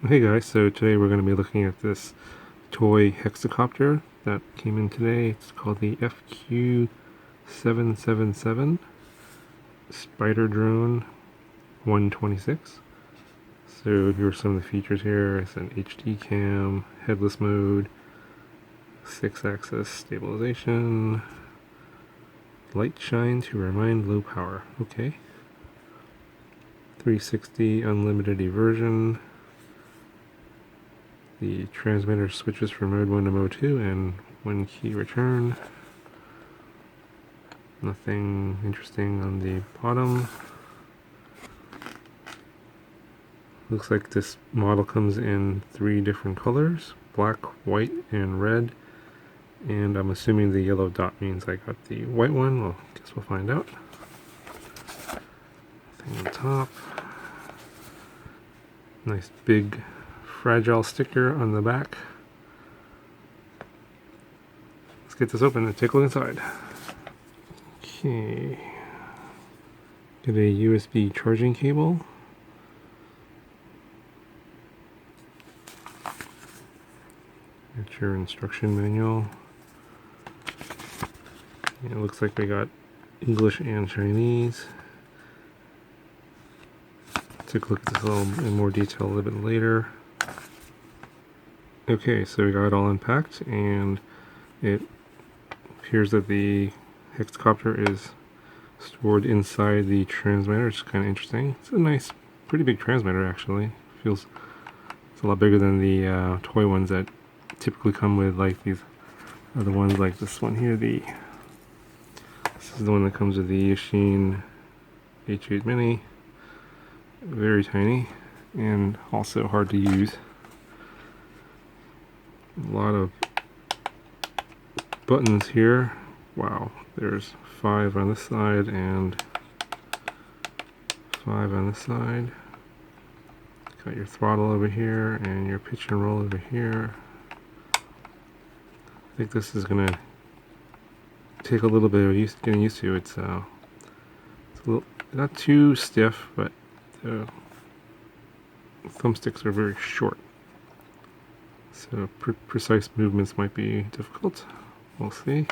Hey guys, so today we're going to be looking at this toy hexacopter that came in today. It's called the FQ777 Spider Drone 126. So here are some of the features here. It's an HD cam, headless mode, 6-axis stabilization, light shine to remind low power. Okay. 360 unlimited eversion. The transmitter switches from mode 1 to mode 2 and 1 key return. Nothing interesting on the bottom. Looks like this model comes in 3 different colors: black, white, and red. And I'm assuming the yellow dot means I got the white one. Well, guess we'll find out. Thing on top. Nice big fragile sticker on the back. Let's get this open and take a look inside. Okay. Get a USB charging cable. Get your instruction manual. It looks like we got English and Chinese. Take a look at this a little in more detail a little bit later. Okay, so we got it all unpacked, and it appears that the hexacopter is stored inside the transmitter, which is kind of interesting. It's a nice, pretty big transmitter actually. Feels it's a lot bigger than the toy ones that typically come with like these other ones, like this one here. This is the one that comes with the Yashin H8 Mini. Very tiny and also hard to use. A lot of buttons here. Wow, there's 5 on this side and 5 on this side. Got your throttle over here and your pitch and roll over here. I think this is gonna take a little bit of getting used to. It's a little not too stiff, but the thumbsticks are very short, so precise movements might be difficult. We'll see.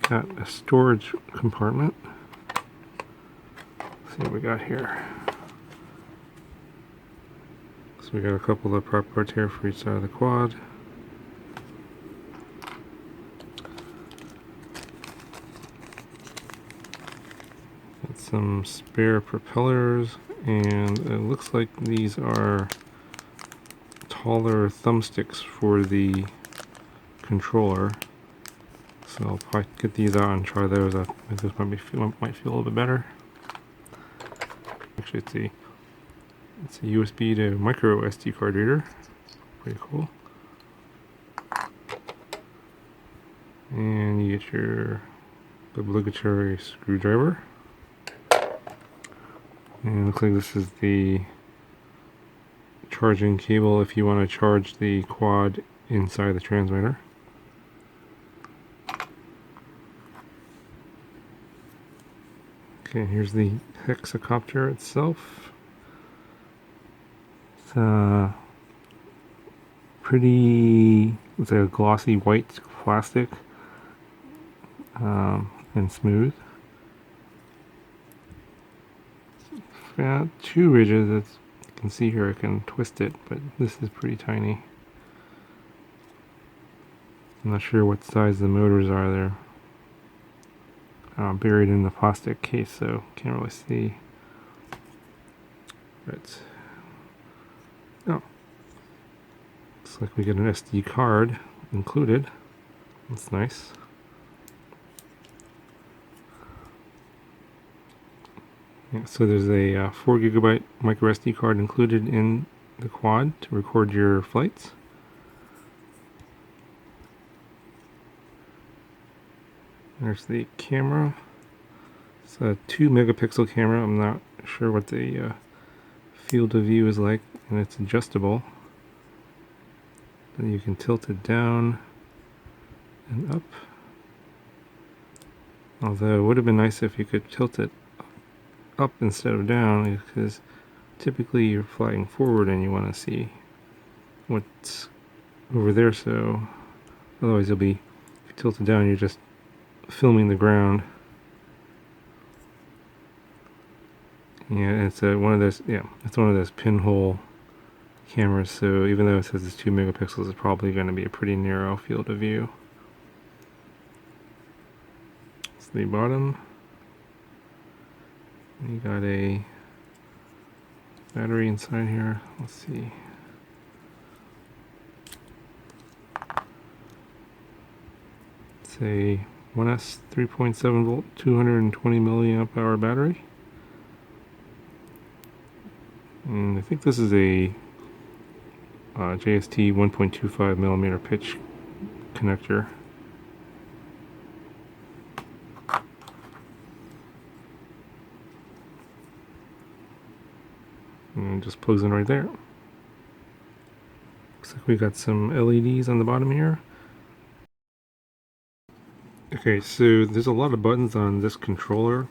Got a storage compartment. Let's see what we got here. So we got a couple of prop parts here for each side of the quad. Got some spare propellers, and it looks like these are taller thumbsticks for the controller. So I'll probably get these out and try those. I think this might feel a little bit better. Actually, it's a USB to micro SD card reader. Pretty cool. And you get your obligatory screwdriver. And it looks like this is the charging cable if you want to charge the quad inside the transmitter. Okay, here's the hexacopter itself. It's it's a glossy white plastic and smooth. It's got 2 ridges. As you can see here, I can twist it, but this is pretty tiny. I'm not sure what size the motors are there. Buried in the plastic case, so can't really see. But oh, looks like we get an SD card included. That's nice. Yeah, so there's a 4 GB micro SD card included in the quad to record your flights. There's the camera. It's a 2 megapixel camera. I'm not sure what the field of view is like, and it's adjustable. And you can tilt it down and up. Although it would have been nice if you could tilt it up instead of down, because typically you're flying forward and you want to see what's over there, so otherwise you'll be, if you tilt it down, you're just filming the ground. Yeah, it's one of those. Yeah, it's one of those pinhole cameras. So even though it says it's 2 megapixels, it's probably going to be a pretty narrow field of view. It's the bottom. You got a battery inside here. Let's see. It's a 1S 3.7 volt, 220 milliamp hour battery. And I think this is a JST 1.25 millimeter pitch connector. And it just plugs in right there. Looks like we got some LEDs on the bottom here. Okay, so there's a lot of buttons on this controller,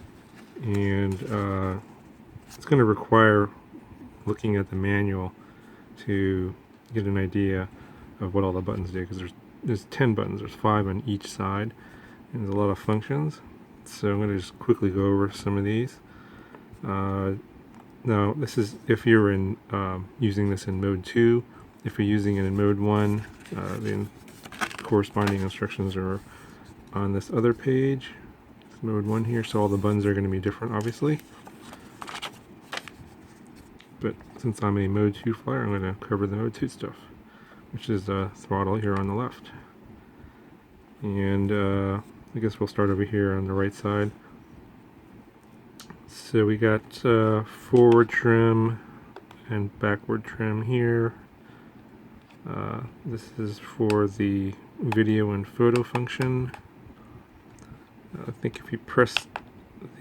and it's going to require looking at the manual to get an idea of what all the buttons do, because there's 10 buttons. There's 5 on each side, and there's a lot of functions. So I'm going to just quickly go over some of these. Now, this is if you're in using this in mode 2. If you're using it in mode 1, the corresponding instructions are on this other page. It's mode 1 here, so all the buttons are going to be different, obviously. But since I'm a mode 2 flyer, I'm going to cover the mode 2 stuff, which is throttle here on the left. And I guess we'll start over here on the right side. So we got forward trim and backward trim here. This is for the video and photo function. I think if you press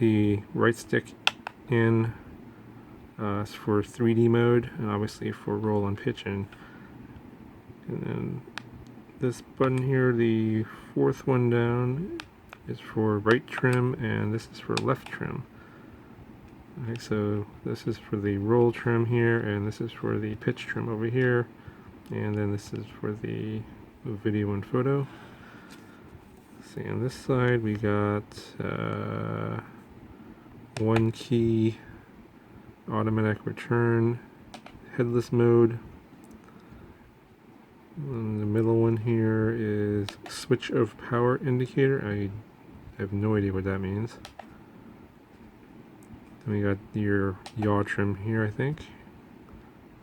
the right stick in, it's for 3D mode, and obviously for roll and pitch. And then this button here, the 4th one down, is for right trim, and this is for left trim. Okay, so this is for the roll trim here, and this is for the pitch trim over here, and then this is for the video and photo. See, on this side we got 1 key automatic return, headless mode. And the middle one here is switch of power indicator. I have no idea what that means. Then we got your yaw trim here, I think.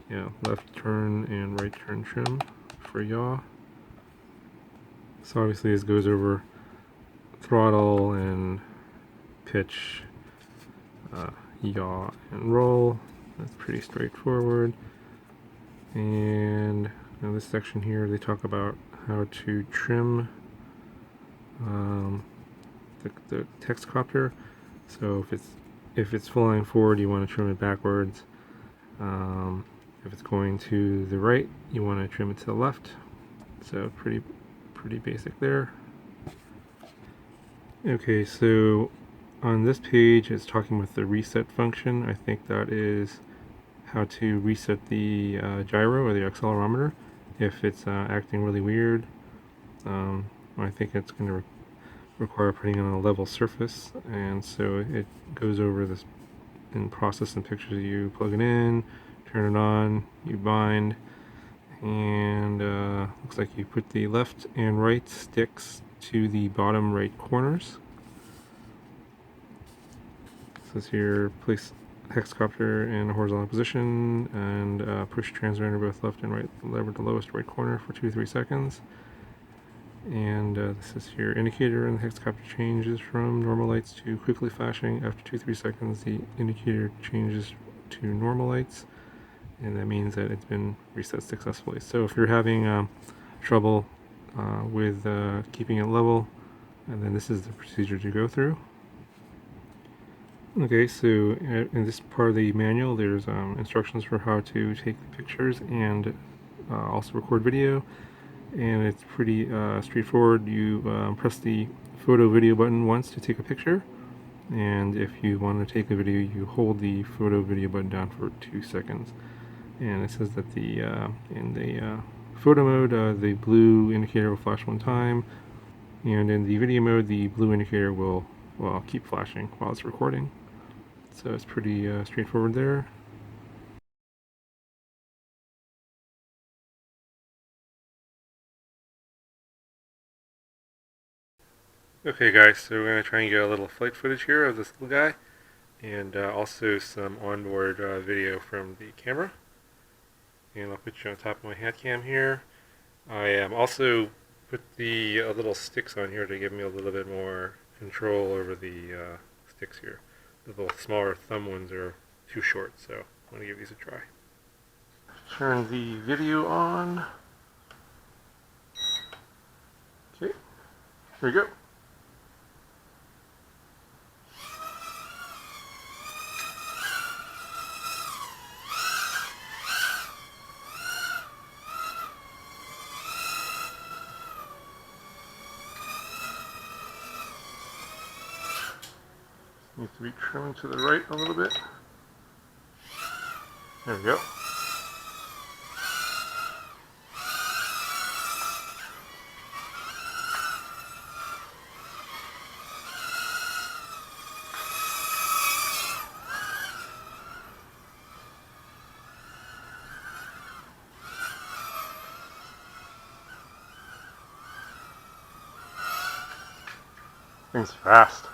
Yeah, left turn and right turn trim for yaw. So obviously this goes over throttle and pitch, yaw and roll. That's pretty straightforward. And now this section here, they talk about how to trim the Hexacopter. So if it's flying forward, you want to trim it backwards. If it's going to the right, you want to trim it to the left. So pretty basic there. Okay, so on this page it's talking about the reset function. I think that is how to reset the gyro or the accelerometer if it's acting really weird. I think it's going to require putting on a level surface, and so it goes over this in process and pictures. You plug it in, turn it on, you bind, and looks like you put the left and right sticks to the bottom right corners. It says here, place Hexacopter in a horizontal position and push transmitter both left and right lever to lowest right corner for 2-3 seconds. And this is your indicator, and the Hexacopter changes from normal lights to quickly flashing. After 2-3 seconds, the indicator changes to normal lights, and that means that it's been reset successfully. So if you're having trouble with keeping it level, and then this is the procedure to go through. Okay, so in this part of the manual, there's instructions for how to take pictures and also record video, and it's pretty straightforward. You press the photo video button once to take a picture, and if you want to take a video, you hold the photo video button down for 2 seconds. And it says that in the photo mode, the blue indicator will flash one time, and in the video mode, the blue indicator will, well, keep flashing while it's recording. So it's pretty straightforward there. Okay guys, so we're going to try and get a little flight footage here of this little guy, and also some onboard video from the camera. And I'll put you on top of my hat cam here. I also put the little sticks on here to give me a little bit more control over the sticks here. The little smaller thumb ones are too short, so I'm going to give these a try. Turn the video on. Okay, here we go. Needs to be trimmed to the right a little bit. There we go. Thing's fast.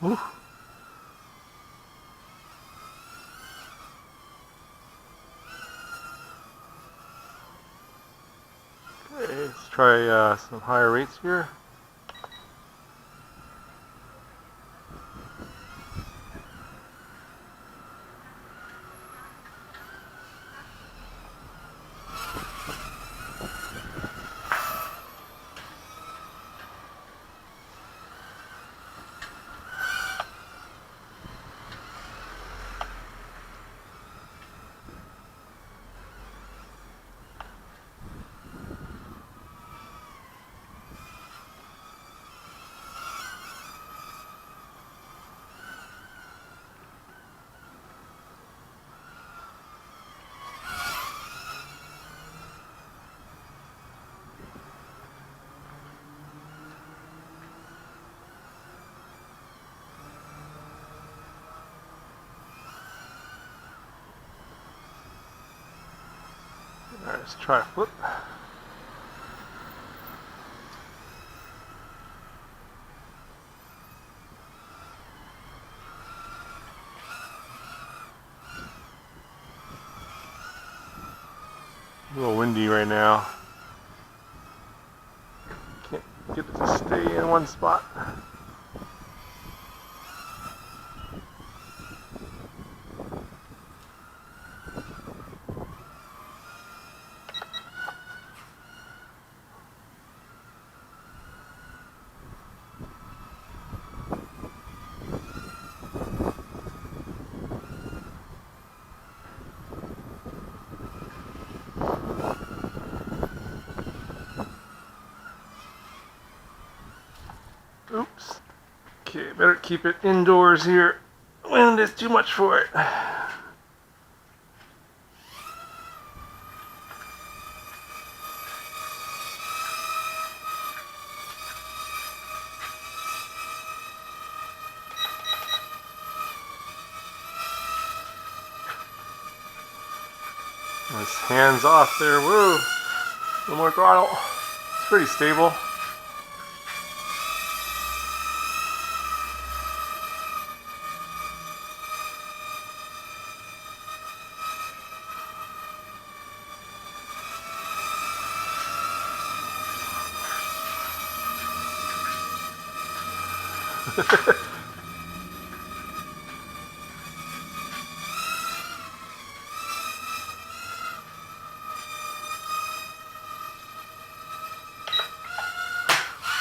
Ooh. Okay, let's try some higher rates here. Alright, let's try a flip. A little windy right now. Can't get it to stay in one spot. Oops. Okay, better keep it indoors here. Wind is too much for it. It's hands off there. Woo! A little more throttle. It's pretty stable.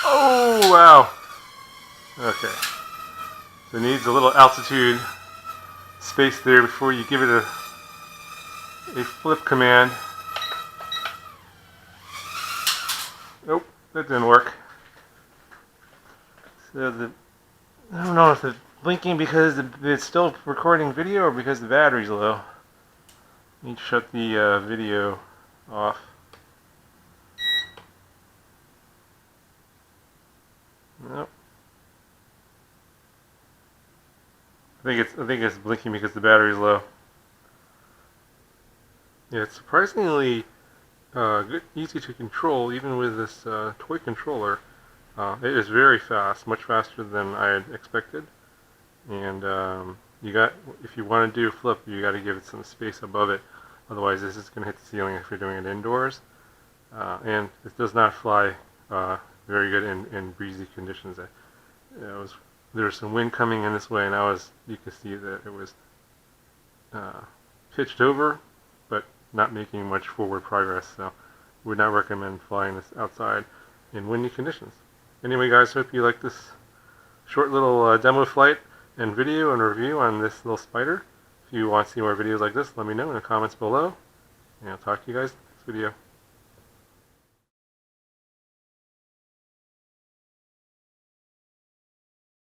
Oh, wow. Okay. So it needs a little altitude space there before you give it a flip command. Nope, that didn't work. So I don't know if it's blinking because it's still recording video or because the battery's low. I need to shut the video off. Nope. I think it's blinking because the battery's low. Yeah, it's surprisingly good, easy to control, even with this toy controller. It is very fast, much faster than I had expected. And if you want to do a flip, you got to give it some space above it. Otherwise, this is going to hit the ceiling if you're doing it indoors. And it does not fly very good in breezy conditions. There was some wind coming in this way, and you could see that it was pitched over, but not making much forward progress. So, would not recommend flying this outside in windy conditions. Anyway, guys, hope you like this short little demo flight and video and review on this little spider. If you want to see more videos like this, let me know in the comments below, and I'll talk to you guys next video.